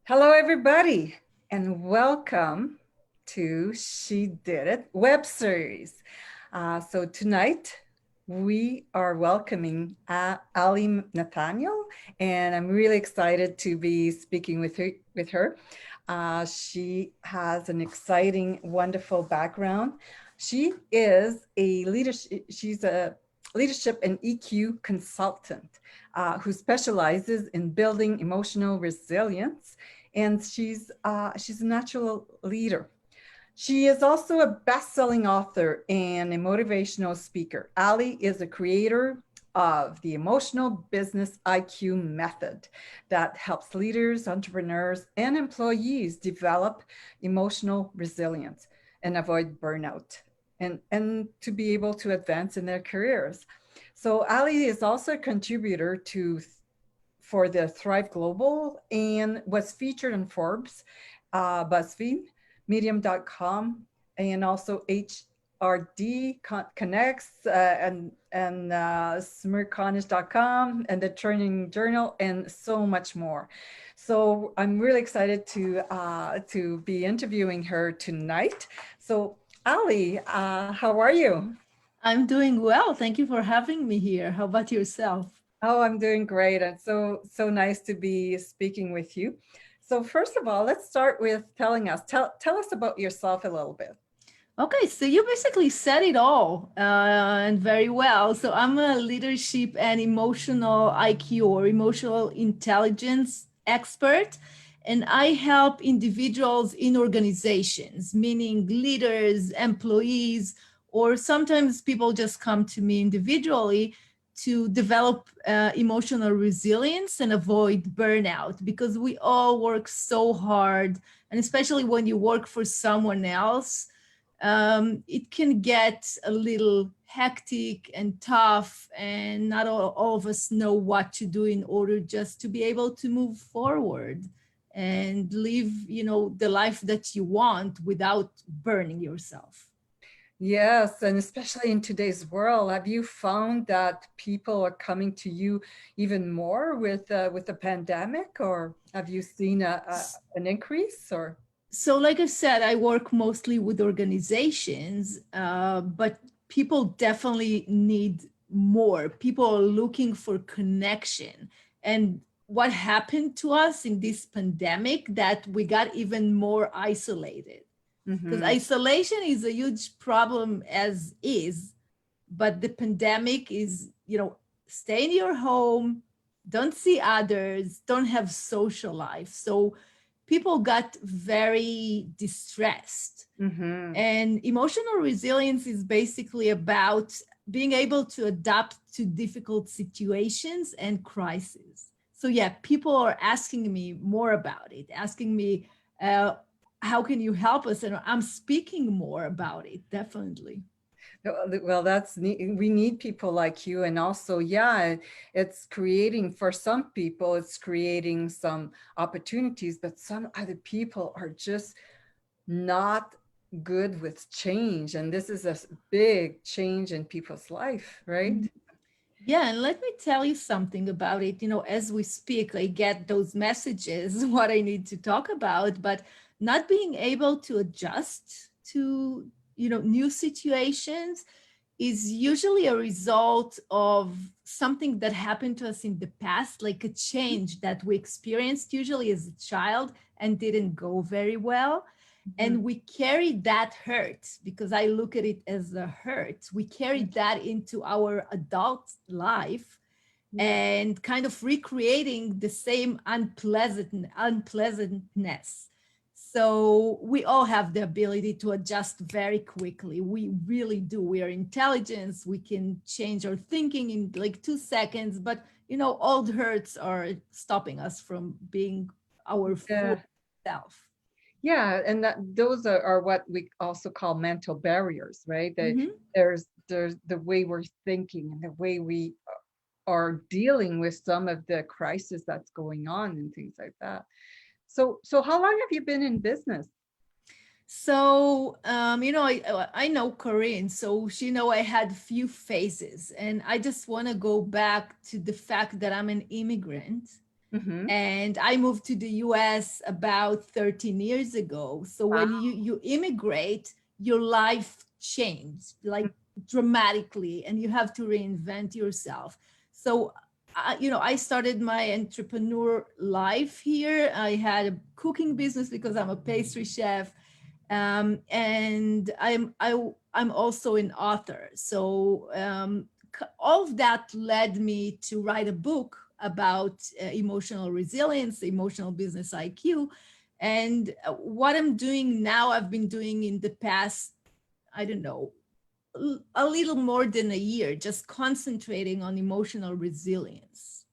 Hello, everybody, and welcome to She Did It web series. So tonight we are welcoming Ally Nathaniel, and I'm really excited to be speaking with her. She has an exciting, wonderful background. She is a leadership. She's a leadership and EQ consultant who specializes in building emotional resilience, and she's a natural leader. She is also a best-selling author and a motivational speaker. Ally is a creator of the emotional business IQ method that helps leaders, entrepreneurs, and employees develop emotional resilience and avoid burnout and to be able to advance in their careers. So Ally is also a contributor to for the Thrive Global and was featured in Forbes, BuzzFeed, Medium.com, and also HRD Connects and Smirconish.com and the Turning Journal and so much more. So I'm really excited to be interviewing her tonight. So Ally, how are you? I'm doing well. Thank you for having me here. How about yourself? Oh, I'm doing great. It's so nice to be speaking with you. So first of all, let's start with tell us about yourself a little bit. Okay, so you basically said it all and very well. So I'm a leadership and emotional IQ or emotional intelligence expert, and I help individuals in organizations, meaning leaders, employees, or sometimes people just come to me individually to develop emotional resilience and avoid burnout because we all work so hard, and especially when you work for someone else it can get a little hectic and tough, and not all of us know what to do in order just to be able to move forward and live, the life that you want without burning yourself. Yes, and especially in today's world, have you found that people are coming to you even more with the pandemic, or have you seen an increase or? So like I said, I work mostly with organizations, but people definitely need more. People are looking for connection. And what happened to us in this pandemic that we got even more isolated, because Mhm. isolation is a huge problem as is, but the pandemic is, stay in your home, don't see others, don't have social life. So people got very distressed. Mhm. And emotional resilience is basically about being able to adapt to difficult situations and crises. So yeah, people are asking me more about it, asking me, how can you help us? And I'm speaking more about it, definitely. Well, that's neat. We need people like you. And also, yeah, it's creating for some people, it's creating some opportunities, but some other people are just not good with change. And this is a big change in people's life, right? Yeah, and let me tell you something about it. As we speak, I get those messages, what I need to talk about, but not being able to adjust to, new situations is usually a result of something that happened to us in the past, like a change that we experienced usually as a child and didn't go very well. Mhm. And we carry that hurt, because I look at it as a hurt. We carry that into our adult life Yeah. and kind of recreating the same unpleasantness. So we all have the ability to adjust very quickly. We really do. We are intelligence. We can change our thinking in like 2 seconds, but old hurts are stopping us from being our full Yeah. self. Yeah, and that those are what we also call mental barriers, right? Mhm. There's the way we're thinking and the way we are dealing with some of the crisis that's going on and things like that. So how long have you been in business? So, I know Corinne, so she know I had few phases, and I just want to go back to the fact that I'm an immigrant. Mm-hmm. And I moved to the US about 13 years ago. So Wow. when you immigrate, your life changed like dramatically, and you have to reinvent yourself. So I started my entrepreneur life here. I had a cooking business because I'm a pastry chef, and I'm also an author. So all of that led me to write a book about emotional resilience, emotional business IQ. And what I'm doing now, I've been doing in the past, I don't know, a little more than a year, just concentrating on emotional resilience.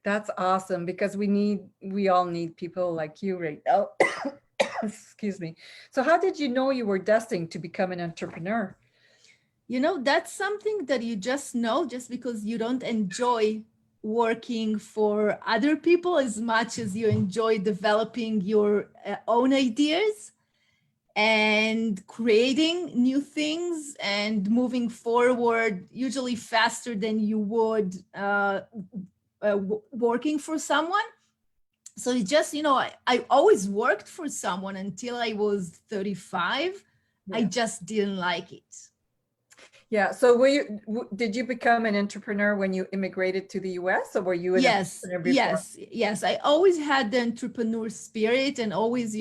That's awesome because we all need people like you right now. Excuse me. So how did you know you were destined to become an entrepreneur? That's something that you just know just because you don't enjoy working for other people as much as you enjoy developing your own ideas and creating new things and moving forward, usually faster than you would working for someone. So it just, I always worked for someone until I was 35. I Yeah. just didn't like it. Yeah. So did you become an entrepreneur when you immigrated to the US, or were you an Yes, entrepreneur before? yes, yes. I always had the entrepreneur spirit, and always,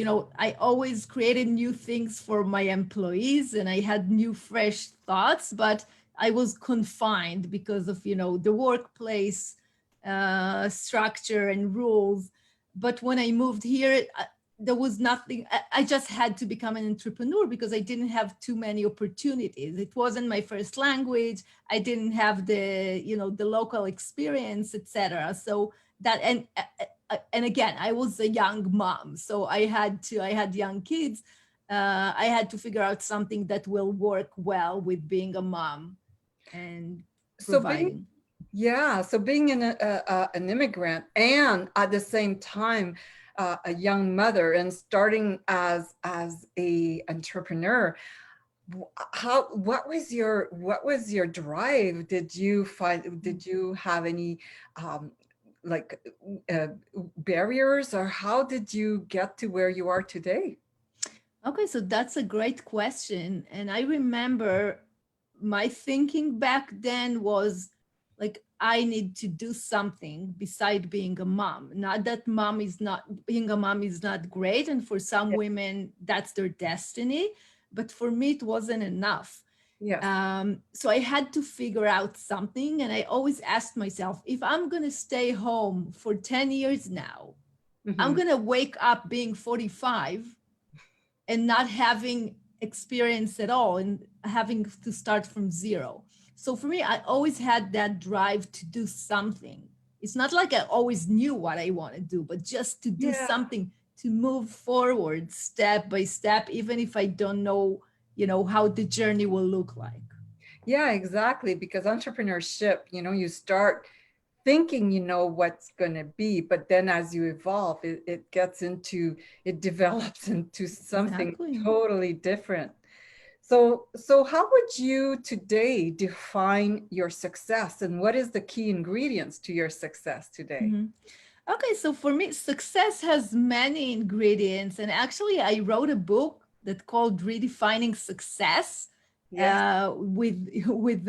I always created new things for my employees, and I had new, fresh thoughts, but I was confined because of, the workplace structure and rules. But when I moved here, there was nothing. I just had to become an entrepreneur because I didn't have too many opportunities. It wasn't my first language. I didn't have the local experience, etc. So that and again, I was a young mom, so I had young kids. I had to figure out something that will work well with being a mom and So being providing. Yeah, so being an immigrant and at the same time a young mother and starting as a entrepreneur, how what was your drive? Did you have any um, like uh, barriers, or how did you get to where you are today? Okay, so that's a great question. And I remember my thinking back then was like, I need to do something beside being a mom. Not that mom is not, being a mom is not great. And for some Yeah. women, that's their destiny. But for me, it wasn't enough. Yes. So I had to figure out something. And I always asked myself, if I'm going to stay home for 10 years now, I'm Hmm. going to wake up being 45 and not having experience at all and having to start from zero. So for me, I always had that drive to do something. It's not like I always knew what I want to do, but just to do Yeah. something, to move forward step by step, even if I don't know, how the journey will look like. Yeah, exactly. Because entrepreneurship, you start thinking you know what's going to be, but then as you evolve, it develops into something Exactly. totally different. So how would you today define your success, and what is the key ingredients to your success today? Mhm. Okay, so for me, success has many ingredients. And actually, I wrote a book that called Redefining Success Yes. with with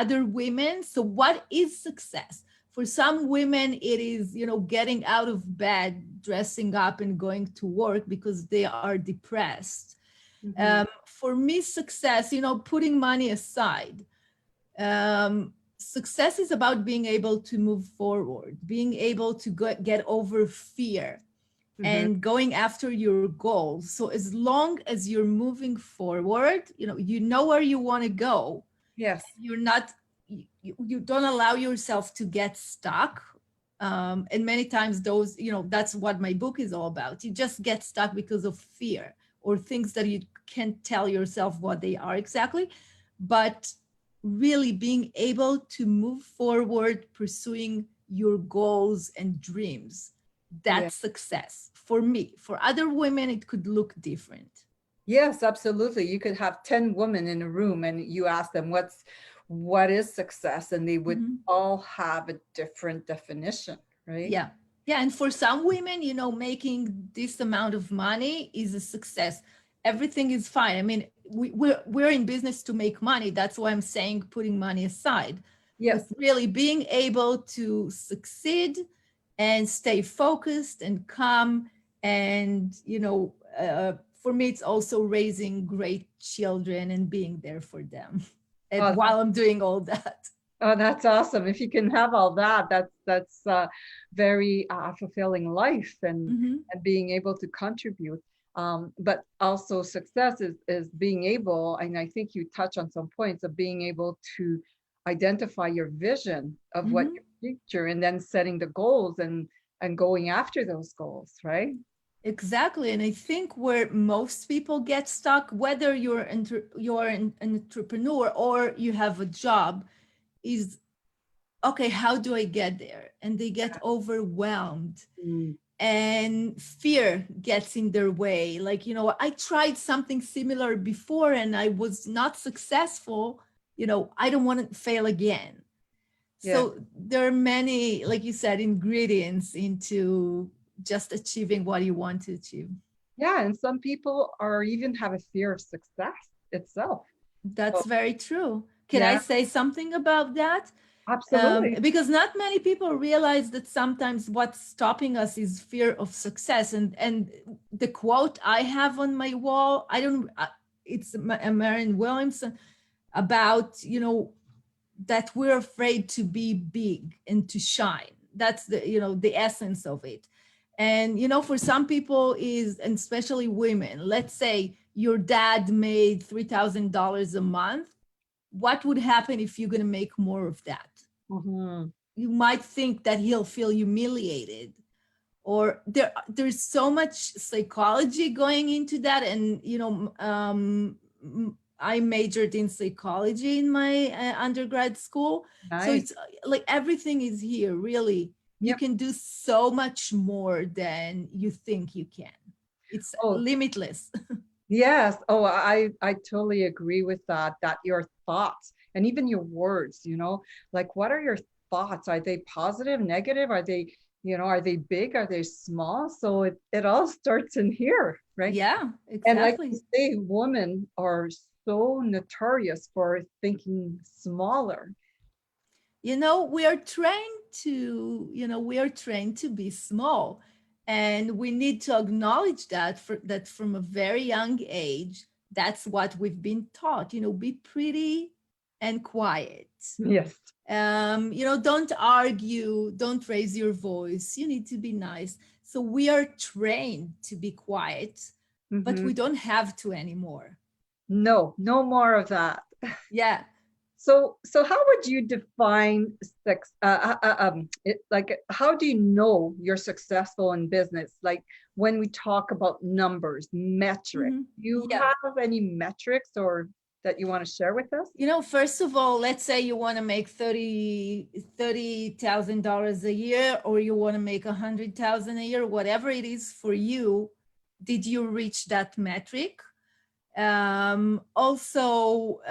other women. So, what is success? For some women, it is getting out of bed, dressing up, and going to work because they are depressed. Hmm. For me, success, putting money aside, success is about being able to move forward, being able to get over fear Hmm. and going after your goals. So as long as you're moving forward, you know where you want to go. Yes. You're not, you don't allow yourself to get stuck. And many times those, that's what my book is all about. You just get stuck because of fear or things that you can't tell yourself what they are exactly. But really being able to move forward, pursuing your goals and dreams, Yeah. that's success for me. For other women, it could look different. Yes, absolutely. You could have 10 women in a room and you ask them what is success, and they would Mhm. all have a different definition, right? Yeah. Yeah, and for some women, making this amount of money is a success. Everything is fine. I mean, we're in business to make money. That's why I'm saying putting money aside. But Yes. really being able to succeed and stay focused and calm, and for me, it's also raising great children and being there for them, and Oh, while I'm doing all that. oh, that's awesome. If you can have all that, that's very fulfilling life, Mhm. and being able to contribute. But also success is being able, and I think you touch on some points of being able to identify your vision of what Mhm. your future, and then setting the goals and going after those goals, right? Exactly. And I think where most people get stuck, whether you're an entrepreneur or you have a job, is okay, how do I get there? And they get overwhelmed Mm, and fear gets in their way. Like, I tried something similar before and I was not successful. I don't want to fail again. yes. So there are many, like you said, ingredients into just achieving what you want to achieve. Yeah, and some people are even have a fear of success itself. That's So very true. Can I yeah, say something about that? absolutely. Because not many people realize that sometimes what's stopping us is fear of success. And the quote I have on my wall, I don't, it's Marianne Williamson, about that we're afraid to be big and to shine. That's the essence of it. And for some people is, and especially women, let's say your dad made $3,000 a month. What would happen if you're going to make more of that? Mhm. You might think that he'll feel humiliated, or there's so much psychology going into that. And I majored in psychology in my undergrad school, so Nice. it's like everything is here really. You Yep. can do so much more than you think you can. It's Oh, limitless. yes. Oh, I totally agree with that. That your thoughts and even your words, like what are your thoughts? Are they positive, negative? Are they, are they big? Are they small? So it all starts in here, right? Yeah, And like you exactly. say, women are so notorious for thinking smaller. We are trained to be small, and we need to acknowledge that from a very young age. That's what we've been taught. Be pretty and quiet. Yes. Don't argue, don't raise your voice, you need to be nice. So we are trained to be quiet, but Hmm. we don't have to anymore. No, no more of that. Yeah. So how would you define sex? Like, how do you know you're successful in business? Like when we talk about numbers, metrics, Mhm. do you Yeah. have any metrics or that you want to share with us? First of all, let's say you want to make $30,000 a year, or you want to make 100,000 a year, whatever it is for you. Did you reach that metric? Also,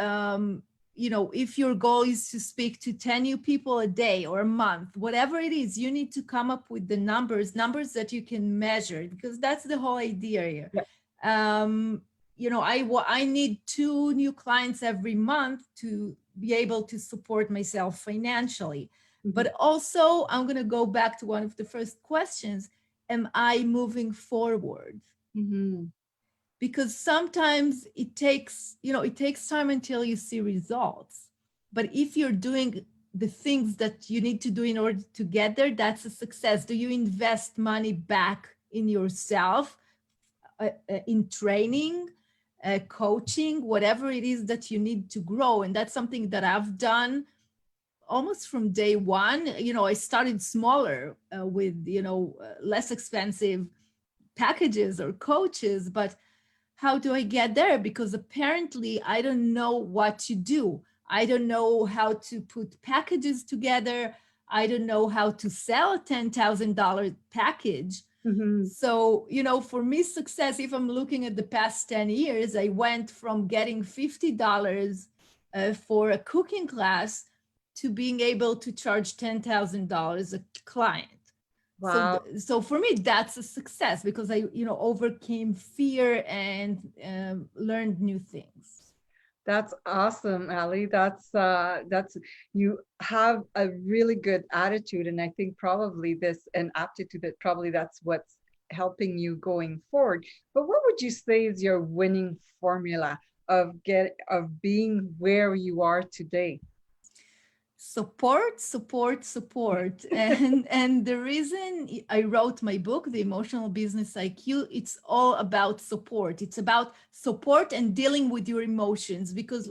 if your goal is to speak to 10 new people a day or a month, whatever it is, you need to come up with the numbers that you can measure, because that's the whole idea here. Yeah. I need 2 new clients every month to be able to support myself financially. Mhm. But also, I'm going to go back to one of the first questions. Am I moving forward? Mhm. Because sometimes it takes time until you see results. But if you're doing the things that you need to do in order to get there, that's a success. Do you invest money back in yourself, in training, coaching, whatever it is that you need to grow? And that's something that I've done almost from day one. I started smaller, with less expensive packages or coaches. But how do I get there? Because apparently I don't know what to do. I don't know how to put packages together. I don't know how to sell a $10,000 package. Mhm. So, for me, success, if I'm looking at the past 10 years, I went from getting $50 for a cooking class to being able to charge $10,000 a client. So Wow. so for me that's a success because I overcame fear and learned new things. That's awesome, Ali. That's you have a really good attitude, and I think probably this an aptitude that probably that's what's helping you going forward. But what would you say is your winning formula of being where you are today? Support, support, support. And the reason I wrote my book, The Emotional Business IQ, it's all about support. It's about support and dealing with your emotions because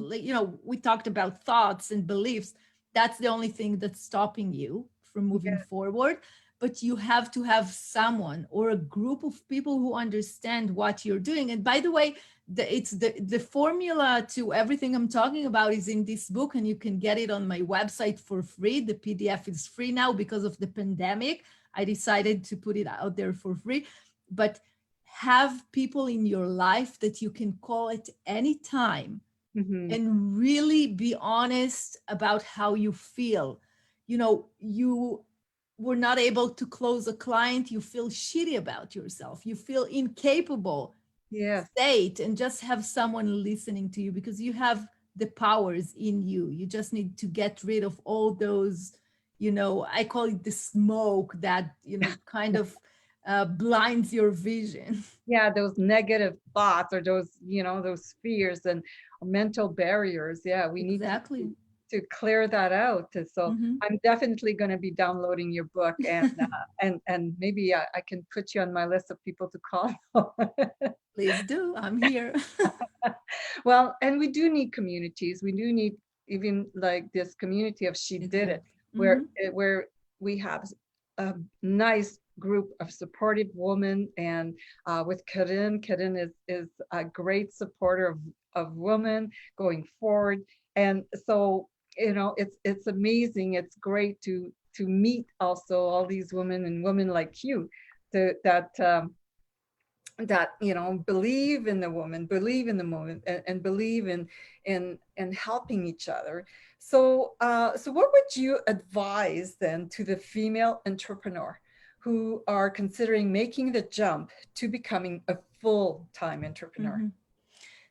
we talked about thoughts and beliefs. That's the only thing that's stopping you from moving Yeah. forward. But you have to have someone or a group of people who understand what you're doing. And by the way, it's the formula to everything I'm talking about is in this book, and you can get it on my website for free. The PDF is free now because of the pandemic. I decided to put it out there for free. But have people in your life that you can call at any time Hmm. and really be honest about how you feel. You were not able to close a client, you feel shitty about yourself, you feel incapable. Yes. Say it and just have someone listening to you because you have the powers in you. You just need to get rid of all those, I call it the smoke that, kind of blinds your vision. Yeah, those negative thoughts or those fears and mental barriers. Yeah, we need Exactly. to clear that out. So Hmm. I'm definitely going to be downloading your book, and maybe I can put you on my list of people to call. Please do. I'm here. Well, and we do need communities. We do need even like this community of She Did It, Exactly. where Hmm. where we have a nice group of supportive women, and with Karin. Karin is a great supporter of women going forward, and so it's amazing. It's great to meet also all these women and women like you, that believe in the woman, believe in the moment, and believe in helping each other. So what would you advise then to the female entrepreneur who are considering making the jump to becoming a full-time entrepreneur? Hmm.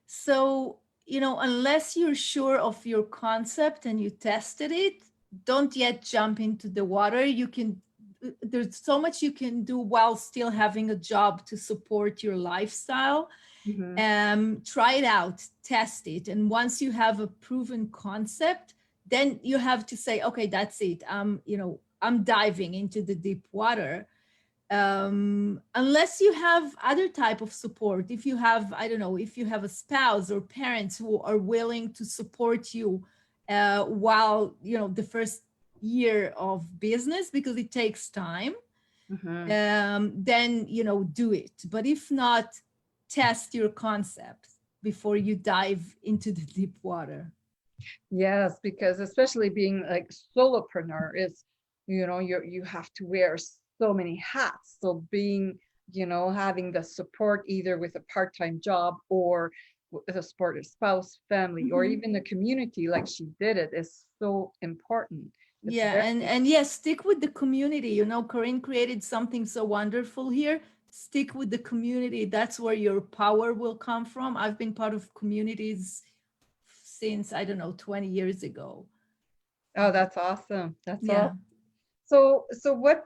So, unless you're sure of your concept and you tested it, don't yet jump into the water. There's so much you can do while still having a job to support your lifestyle. Mm-hmm. Try it out, test it. And once you have a proven concept, then you have to say, okay, that's it. I'm diving into the deep water. Unless you have other type of support, if you have, I don't know, if you have a spouse or parents who are willing to support you while the first year of business, because it takes time, Mm-hmm. then do it. But if not, test your concept before you dive into the deep water. Yes, because especially being like solopreneur is, you have to wear so many hats. So being, having the support either with a part-time job or with a supportive spouse, family, or Mhm. even the community like She Did It is so important. It's Yeah, very, and yes, stick with the community. Corinne created something so wonderful here. Stick with the community. That's where your power will come from. I've been part of communities since, I don't know, 20 years ago. oh, that's awesome. That's all. Yeah. So what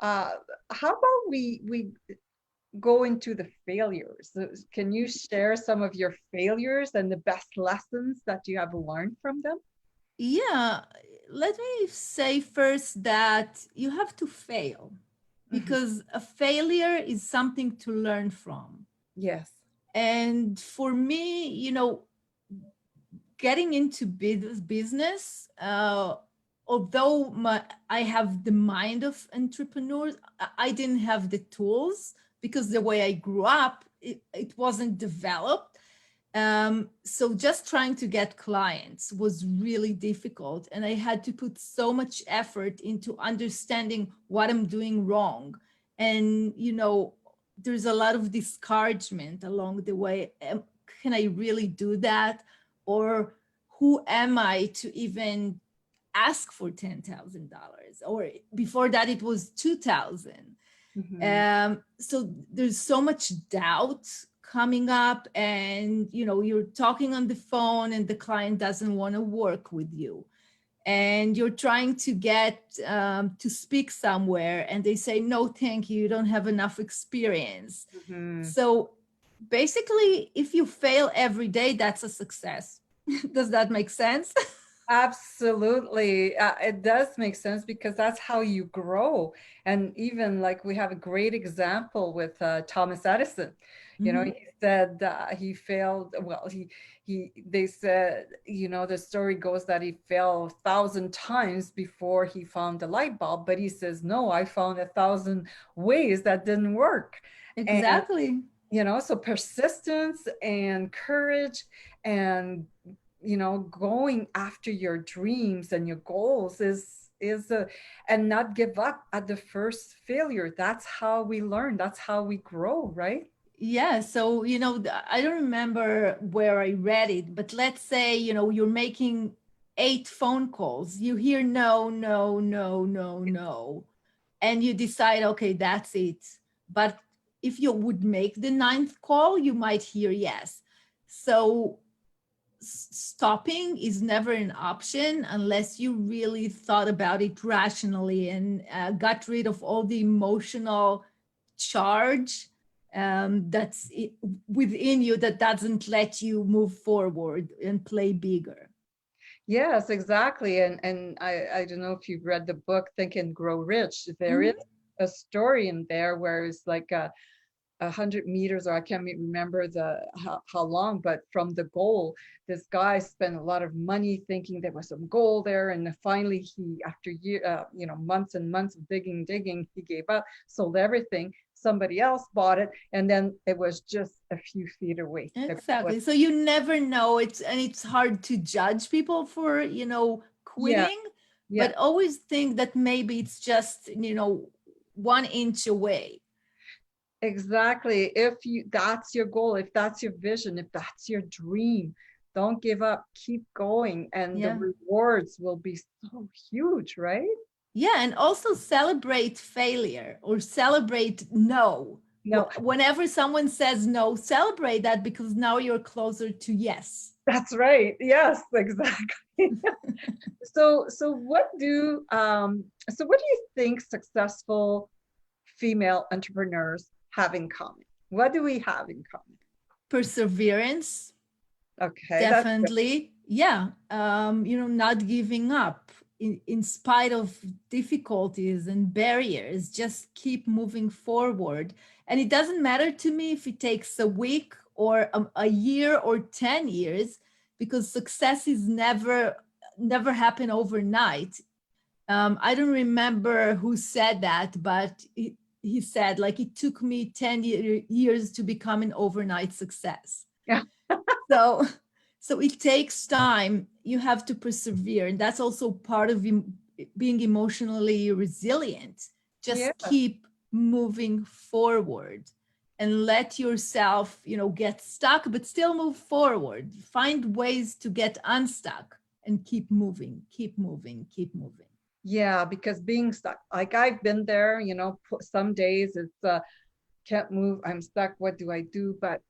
uh how about we go into the failures? Can you share some of your failures and the best lessons that you have learned from them? Yeah, let me say first that you have to fail Mhm. because a failure is something to learn from. Yes. And for me, getting into business, although I have the mind of entrepreneurs, I didn't have the tools because the way I grew up, it wasn't developed. So just trying to get clients was really difficult. And I had to put so much effort into understanding what I'm doing wrong. And, there's a lot of discouragement along the way. Can I really do that? Or who am I to even ask for $10,000, or before that it was 2,000. Mhm. So there's so much doubt coming up, and you're talking on the phone and the client doesn't want to work with you, and you're trying to get to speak somewhere and they say no thank you, you don't have enough experience. Mhm. So basically if you fail every day, that's a success. Does that make sense? Absolutely. It does make sense because that's how you grow. And even like we have a great example with Thomas Edison. You know, Hmm. he said he failed. Well, they said, the story goes that he failed 1,000 times before he found the light bulb. But he says, no, I found 1,000 ways that didn't work. And Exactly. so persistence and courage and going after your dreams and your goals is a, and not give up at the first failure. That's how we learn, that's how we grow, right? Yeah, so I don't remember where I read it, but let's say you're making 8 phone calls, you hear no, no, no, no, no, and you decide, okay, that's it. But if you would make the ninth call, you might hear yes. So stopping is never an option unless you really thought about it rationally and got rid of all the emotional charge that's within you that doesn't let you move forward and play bigger. Yes, exactly. And I don't know if you've read the book Think and Grow Rich. There is Mhm. a story in there where it's like 100 meters, or I can't remember how long, but from the goal, this guy spent a lot of money thinking there was some gold there, and then finally he, after months and months of digging, he gave up, sold everything. Somebody else bought it, and then it was just a few feet away. The gold was, Exactly. So you never know. It's hard to judge people for, yeah, quitting, yeah. but always think that maybe it's just, 1 inch away. Exactly. If you that's your goal, if that's your vision, if that's your dream, don't give up. Keep going, and the Yeah. rewards will be so huge, right? Yeah, and also celebrate failure or celebrate no. No, Whenever someone says no, celebrate that because now you're closer to yes. that's right. Yes, exactly. So what do you think successful female entrepreneurs have in common? What do we have in common? Perseverance, Okay, that's good. definitely. Yeah. Not giving up in spite of difficulties and barriers, just keep moving forward. And it doesn't matter to me if it takes a week or a year or 10 years, because success is never happen overnight. I don't remember who said that, but he said like it took me 10 years to become an overnight success. Yeah. So so it takes time. You have to persevere, and that's also part of being emotionally resilient. Yeah. Just keep moving forward and let yourself, get stuck, but still move forward. Find ways to get unstuck and keep moving, keep moving, keep moving. Yeah, because being stuck, like I've been there, some days it's can't move, I'm stuck, what do I do? But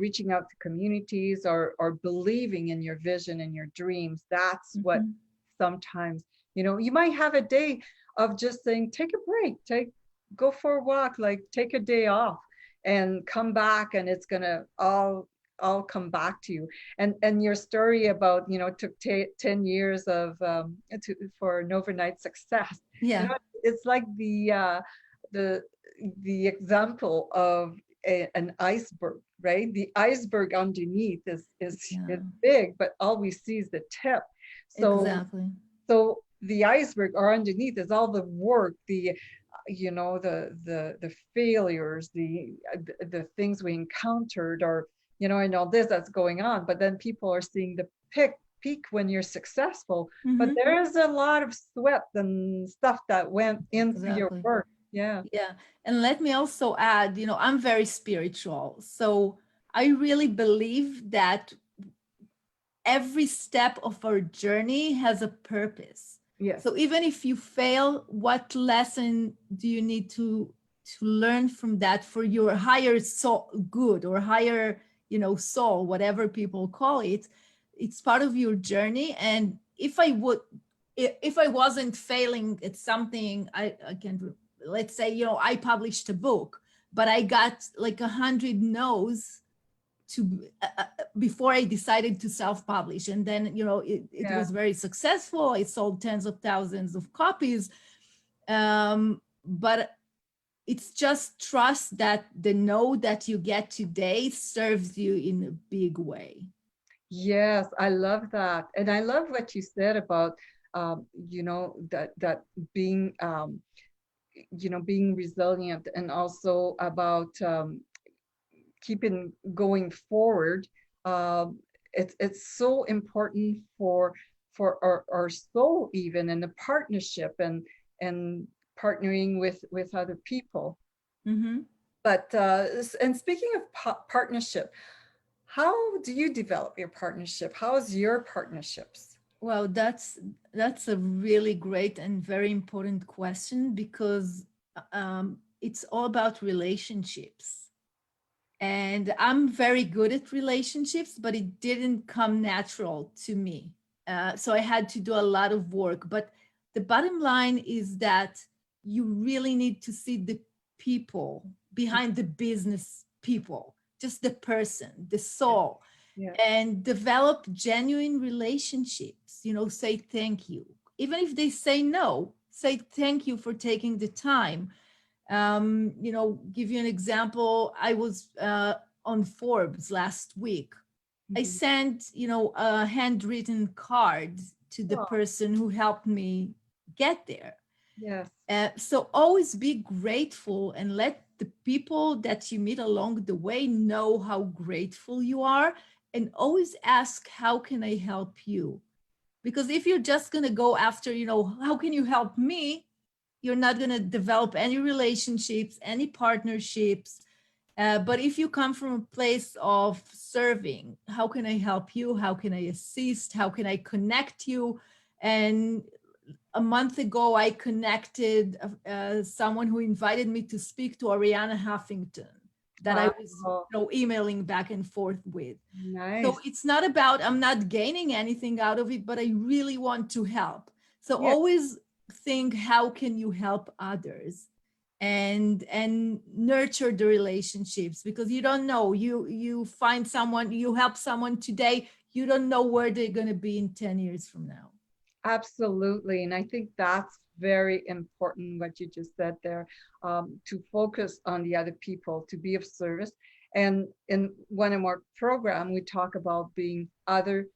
reaching out to communities, or believing in your vision and your dreams, that's what Mhm. sometimes, you might have a day of just saying, take a break, go for a walk, like take a day off and come back, and it's gonna all come back to you. And your story about, took 10 years for an overnight success. Yeah, It's like the the example of an iceberg, right? The iceberg underneath is yeah, big, but all we see is the tip. So exactly. so the iceberg or underneath is all the work, the failures, the things we encountered, or and all this that's going on. But then people are seeing the peak when you're successful, but Hmm. there is a lot of sweat and stuff that went into your Exactly. work. Yeah. Yeah. And let me also add, I'm very spiritual. So I really believe that every step of our journey has a purpose. Yes. So even if you fail, what lesson do you need to learn from that for your higher soul good, or higher, soul, whatever people call it? It's part of your journey. And if I wasn't failing at something, I can, let's say, I published a book, but I got like 100 no's to before I decided to self-publish. And then, it Yeah. was very successful. I sold tens of thousands of copies. But it's just trust that the no that you get today serves you in a big way. Yes, I love that. And I love what you said about, that being, being resilient, and also about keeping going forward. Um, it's so important for our soul, even in the partnership, and partnering with other people. Mm-hmm. But and speaking of partnership, how do you develop your partnership? How's your partnerships? Well, that's a really great and very important question, because it's all about relationships. And I'm very good at relationships, but it didn't come natural to me. So I had to do a lot of work. But the bottom line is that you really need to see the people behind the business people, just the person, the Yeah. soul, Yeah. and develop genuine relationships. Say thank you. Even if they say no, say thank you for taking the time. Give you an example. I was on Forbes last week. I Mhm. sent, a handwritten card to the Oh, person who helped me get there. yes, So always be grateful, and let the people that you meet along the way know how grateful you are. And always ask, how can I help you? Because if you're just going to go after, how can you help me? You're not going to develop any relationships, any partnerships. But if you come from a place of serving, how can I help you? How can I assist? How can I connect you? And a month ago, I connected someone who invited me to speak to Ariana Huffington, that I was, oh, emailing back and forth with. So nice. it's not about, I'm not gaining anything out of it, but I really want to help. So Yeah, always think, how can you help others? And nurture the relationships, because you don't know, you find someone, you help someone today, you don't know where they're going to be in 10 years from now. absolutely. And I think that's very important what you just said there, to focus on the other people, to be of service. And in one of our program, we talk about being other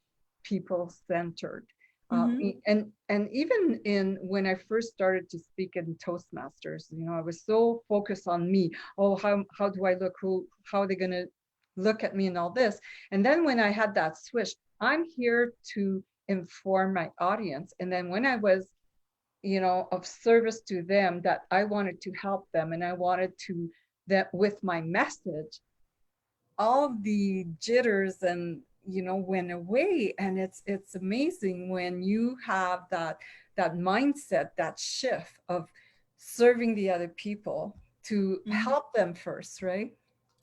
people centered. Mm-hmm. And even in when I first started to speak in Toastmasters, I was so focused on me. Oh, how do I look? How are they going to look at me and all this? And then when I had that switch, I'm here to inform my audience. And then when I was, of service to them, that I wanted to help them, and I wanted to, that with my message, all the jitters and went away. And it's amazing when you have that mindset, that shift of serving the other people, to Mm-hmm. help them first, right?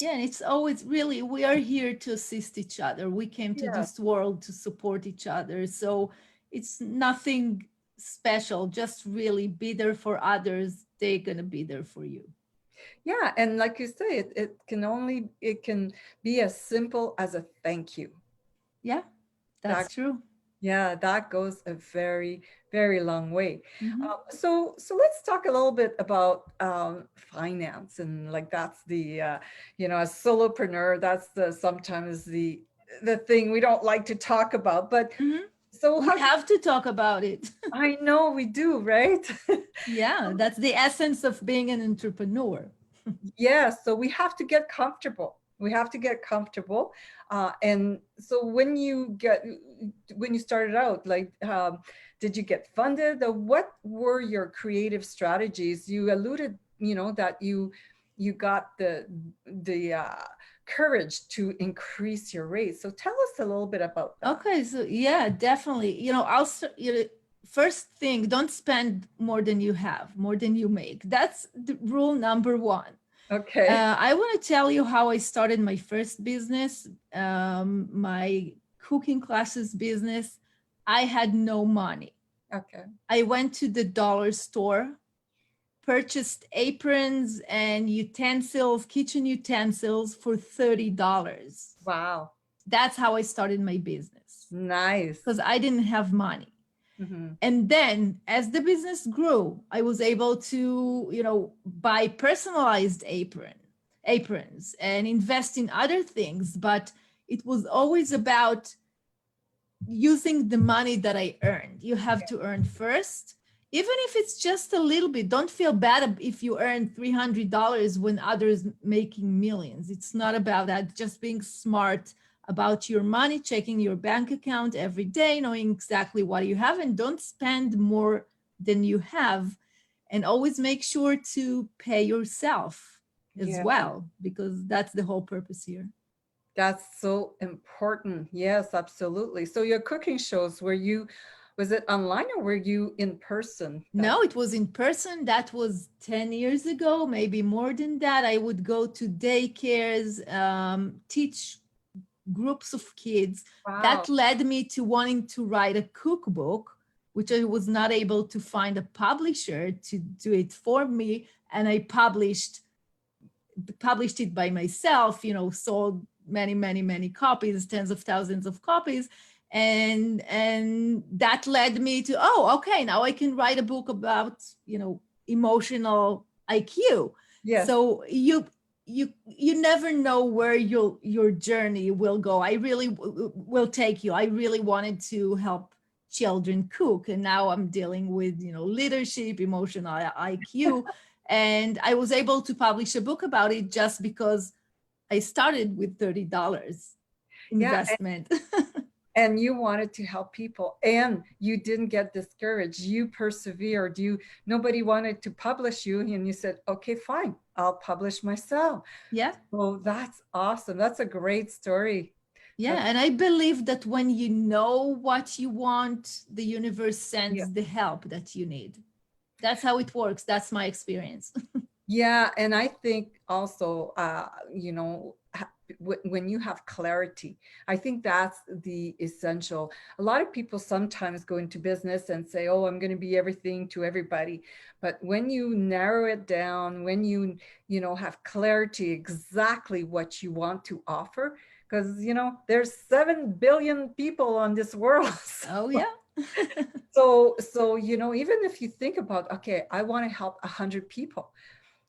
Yeah, and it's always really, we are here to assist each other. We came to Yeah. this world to support each other. So it's nothing special, just really be there for others. They're going to be there for you. Yeah, and like you say, it can be as simple as a thank you. Yeah, that's That true. Yeah, that goes a very, very long way. Mm-hmm. So let's talk a little bit about finance, and like that's the as solopreneur, that's the sometimes the thing we don't like to talk about. But Mm-hmm. so We how do have to talk about it. I know we do, right? Yeah, that's the essence of being an entrepreneur. Yeah, so we have to get comfortable. We have to get comfortable. And so when you started out, like, did you get funded? Or what were your creative strategies? You alluded, that you got the courage to increase your rate. So tell us a little bit about that. Okay, so yeah, definitely. First thing, don't spend more than you have, more than you make. That's the rule number one. Okay. I want to tell you how I started my first business, my cooking classes business. I had no money. Okay. I went to the dollar store, purchased aprons and utensils, kitchen utensils for $30. Wow. That's how I started my business Nice. because I didn't have money. Mm-hmm. And then as the business grew, I was able to, buy personalized aprons and invest in other things. But it was always about using the money that I earned. You have to earn first, even if it's just a little bit. Don't feel bad if you earn $300 when others making millions. It's not about that. Just being smart about your money, checking your bank account every day, knowing exactly what you have, and don't spend more than you have. And always make sure to pay yourself as Yeah. well, because that's the whole purpose here. That's so important. Yes, absolutely. So your cooking shows, was it online or were you in person? No, it was in person. That was 10 years ago, maybe more than that. I would go to daycares, teach groups of kids. Wow. That led me to wanting to write a cookbook, which I was not able to find a publisher to do it for me. And I published it by myself, sold many, many, many copies, tens of thousands of copies. And that led me to, oh, okay, now I can write a book about, emotional IQ. Yes. So you never know where your journey will go. I really will take you. I really wanted to help children cook, and now I'm dealing with leadership, emotional IQ, and I was able to publish a book about it just because I started with $30 Yeah. investment. And you wanted to help people and you didn't get discouraged. You persevered. Nobody wanted to publish you and you said, okay, fine, I'll publish myself. Yeah. Oh, that's awesome. That's a great story. Yeah. That's, And I believe that when you know what you want, the universe yeah. sends the help that you need. That's how it works. That's my experience. Yeah, and I think also, when you have clarity, I think that's the essential. A lot of people sometimes go into business and say, "Oh, I'm going to be everything to everybody," but when you narrow it down, when have clarity exactly what you want to offer, because there's 7 billion people on this world. Oh, yeah. So even if you think about, okay, I want to help 100 people.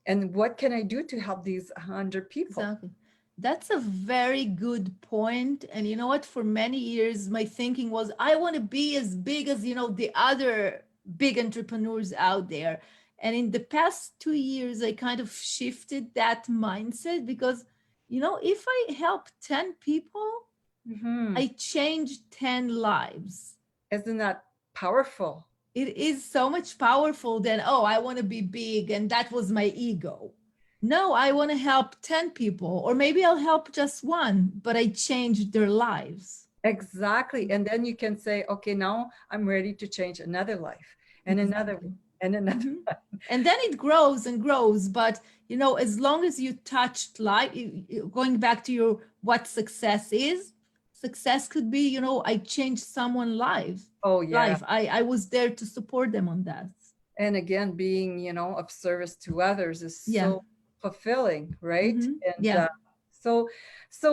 And what can I do to help these 100 people? Exactly. That's a very good point. And you know what? For many years, my thinking was I want to be as big as, the other big entrepreneurs out there. And in the past 2 years, I kind of shifted that mindset because, if I help 10 people, Hmm. I change 10 lives. Isn't that powerful? It is so much powerful than, oh, I want to be big and that was my ego. No, I want to help 10 people, or maybe I'll help just one, but I changed their lives. Exactly. And then you can say, okay, now I'm ready to change another life and another Exactly. and another. Mhm. And then it grows and grows. But, as long as you touched life, going back to your what success is, success could be, I changed someone's Oh, yeah. life. I was there to support them on that. And again, being, of service to others is Yeah. so fulfilling, right? And Yeah. so, so,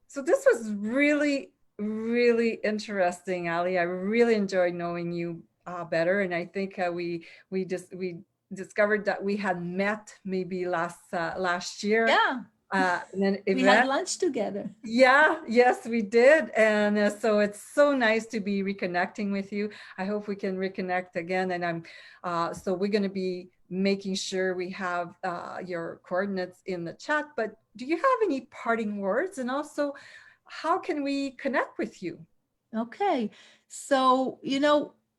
so this was really, really interesting, Ali. I really enjoyed knowing you better, and I think we discovered that we had met maybe last year Yeah. in an We had event. lunch together. Yeah, yes, we did. And so it's so nice to be reconnecting with you. I hope we can reconnect again. And so we're going to be making sure we have your coordinates in the chat. But do you have any parting words? And also, how can we connect with you? Okay. So,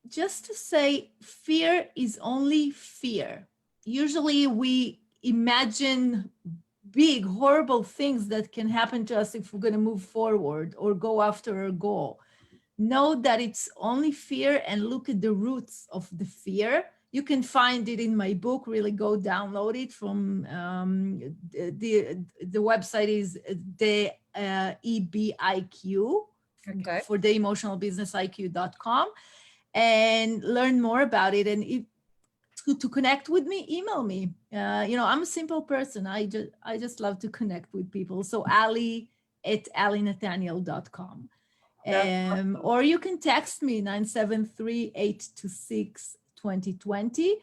just to say, fear is only fear. Usually we imagine big, horrible things that can happen to us if we're going to move forward or go after our goal. Know that it's only fear and look at the roots of the fear. You can find it in my book. Really go download it from the website is the EBIQ Okay. for the emotional business IQ.com, and learn more about it. And if to connect with me, email me. I'm a simple person. I just love to connect with people. So Ally at allynathaniel.com. That's awesome. Or you can text me 973-826-2020.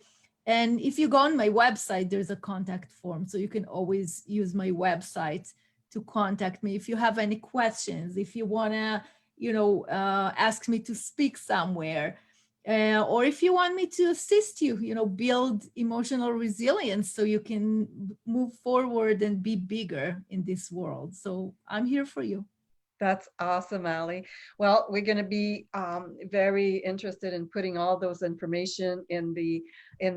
And if you go on my website, there's a contact form. So you can always use my website to contact me if you have any questions, if you want to, ask me to speak somewhere. Or if you want me to assist you, build emotional resilience so you can move forward and be bigger in this world. So I'm here for you. That's awesome, Ally. Well, we're going to be very interested in putting all those information in the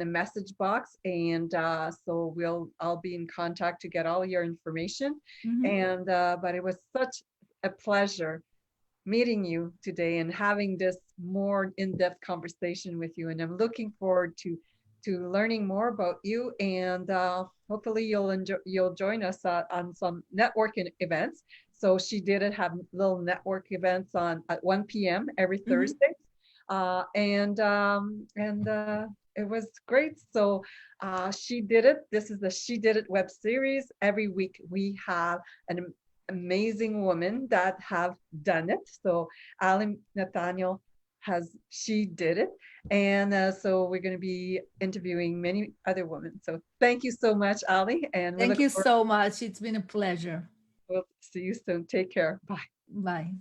message box, and so I'll be in contact to get all your information. Mhm. And but it was such a pleasure meeting you today and having this more in-depth conversation with you. And I'm looking forward to learning more about you. And hopefully you'll join us on some networking events. So She Did It have little network events on at 1 p.m. every Mhm. Thursday, and it was great. So She Did It. This is the She Did It web series. Every week we have an amazing women that have done it. So Ally Nathaniel she did it. And so we're going to be interviewing many other women. So thank you so much, Ally. And we Thank look you forward, so much. It's been a pleasure. we'll see you soon. Take care. Bye. Bye.